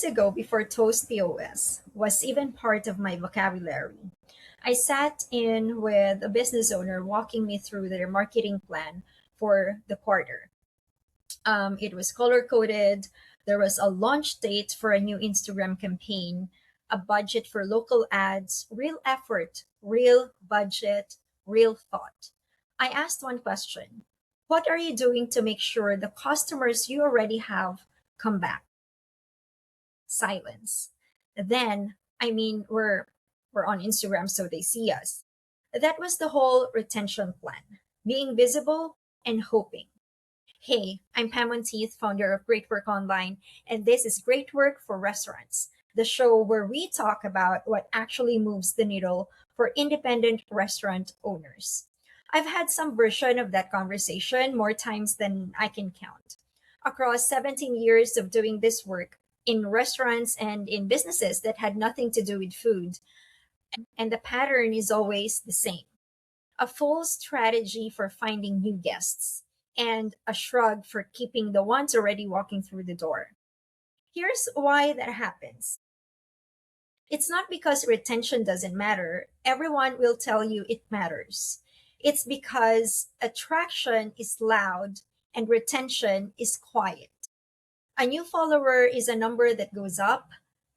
years ago, before Toast POS was even part of my vocabulary, I sat in with a business owner walking me through their marketing plan for the quarter. It was color coded. There was a launch date for a new Instagram campaign, a budget for local ads, real effort, real budget, real thought. I asked one question: what are you doing to make sure the customers you already have come back? Silence. Then, we're on Instagram so they see us. That was the whole retention plan. Being visible and hoping. Hey, I'm Pam Monteith, founder of Great Work Online, and this is Great Work for Restaurants, the show where we talk about what actually moves the needle for independent restaurant owners. I've had some version of that conversation more times than I can count. Across 17 years of doing this work in restaurants and in businesses that had nothing to do with food, and the pattern is always the same: a full strategy for finding new guests, and a shrug for keeping the ones already walking through the door. Here's why that happens. It's not because retention doesn't matter. Everyone will tell you it matters. It's because attraction is loud and retention is quiet. A new follower is a number that goes up.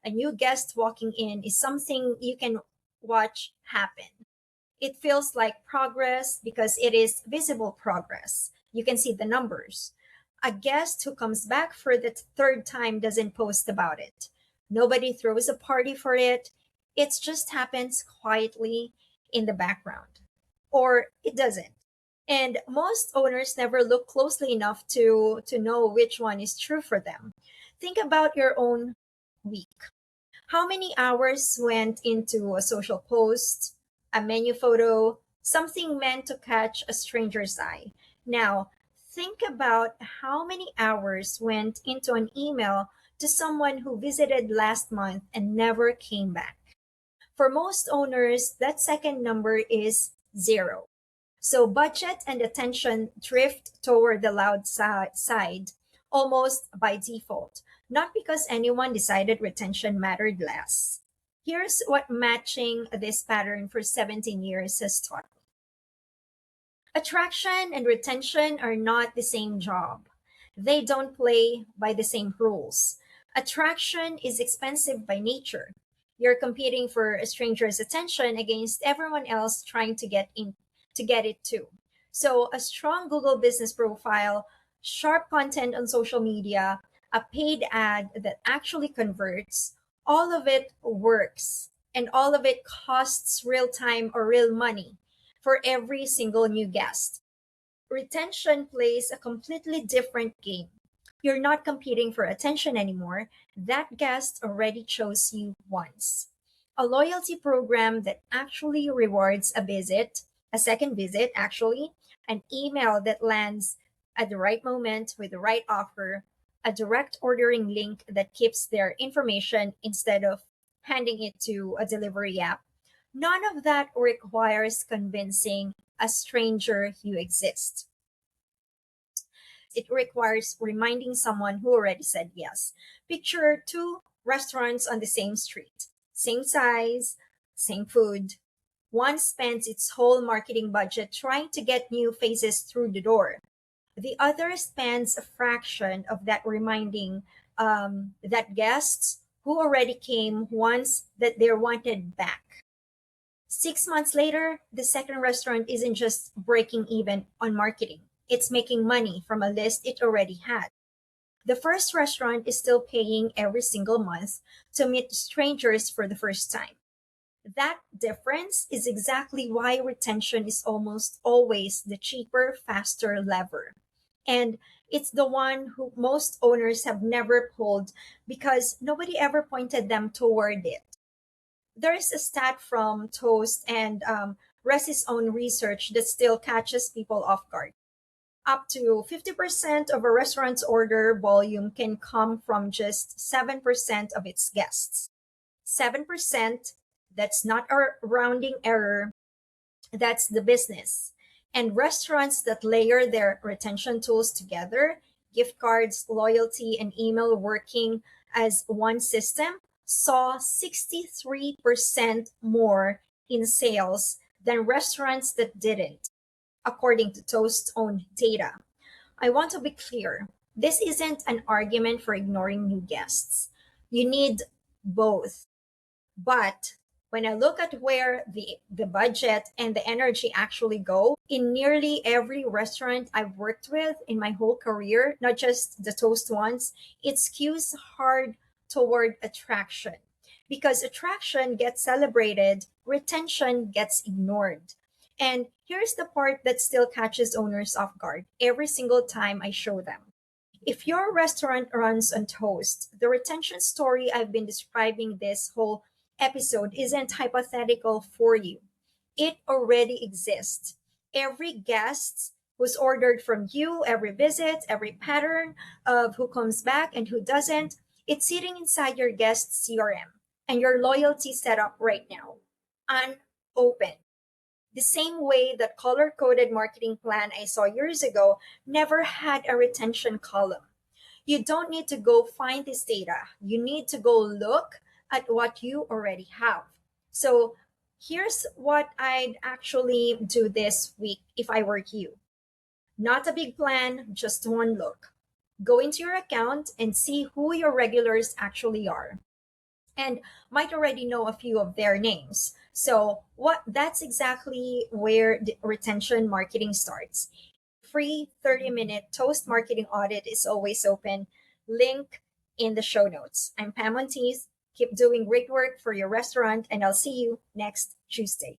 A new guest walking in is something you can watch happen. It feels like progress because it is visible progress. You can see the numbers. A guest who comes back for the third time doesn't post about it. Nobody throws a party for it. It just happens quietly in the background. Or it doesn't. And most owners never look closely enough to know which one is true for them. Think about your own week. How many hours went into a social post, a menu photo, something meant to catch a stranger's eye? Now, think about how many hours went into an email to someone who visited last month and never came back. For most owners, that second number is zero. So budget and attention drift toward the loud side almost by default, not because anyone decided retention mattered less. Here's what matching this pattern for 17 years has taught me. Attraction and retention are not the same job. They don't play by the same rules. Attraction is expensive by nature. You're competing for a stranger's attention against everyone else trying to get it too. So a strong Google business profile, sharp content on social media, a paid ad that actually converts, all of it works. And all of it costs real time or real money for every single new guest. Retention plays a completely different game. You're not competing for attention anymore. That guest already chose you once. A loyalty program that actually rewards a second visit, actually, an email that lands at the right moment with the right offer, a direct ordering link that keeps their information instead of handing it to a delivery app. None of that requires convincing a stranger you exist. It requires reminding someone who already said yes. Picture two restaurants on the same street, same size, same food. One spends its whole marketing budget trying to get new faces through the door. The other spends a fraction of that reminding that guests who already came once that they're wanted back. 6 months later, the second restaurant isn't just breaking even on marketing. It's making money from a list it already had. The first restaurant is still paying every single month to meet strangers for the first time. That difference is exactly why retention is almost always the cheaper, faster lever. And it's the one who most owners have never pulled because nobody ever pointed them toward it. There's a stat from Toast and Resi's own research that still catches people off guard. Up to 50% of a restaurant's order volume can come from just 7% of its guests. 7%, that's not a rounding error, that's the business. And restaurants that layer their retention tools together, gift cards, loyalty, and email working as one system saw 63% more in sales than restaurants that didn't, according to Toast's own data. I want to be clear. This isn't an argument for ignoring new guests. You need both. But when I look at where the budget and the energy actually go, in nearly every restaurant I've worked with in my whole career, not just the Toast ones, it skews hard toward attraction. Because attraction gets celebrated, retention gets ignored. And here's the part that still catches owners off guard every single time I show them. If your restaurant runs on Toast, the retention story I've been describing this whole episode isn't hypothetical for you. It already exists. Every guest who's ordered from you, every visit, every pattern of who comes back and who doesn't, it's sitting inside your guest CRM and your loyalty setup right now, unopened. The same way that color coded marketing plan I saw years ago never had a retention column. You don't need to go find this data. You need to go look at what you already have. So here's what I'd actually do this week if I were you. Not a big plan, just one look. Go into your account and see who your regulars actually are and might already know a few of their names. So what that's exactly where the retention marketing starts. Free 30-minute Toast marketing audit is always open. Link in the show notes. I'm Pam Monteith. Keep doing great work for your restaurant and I'll see you next Tuesday.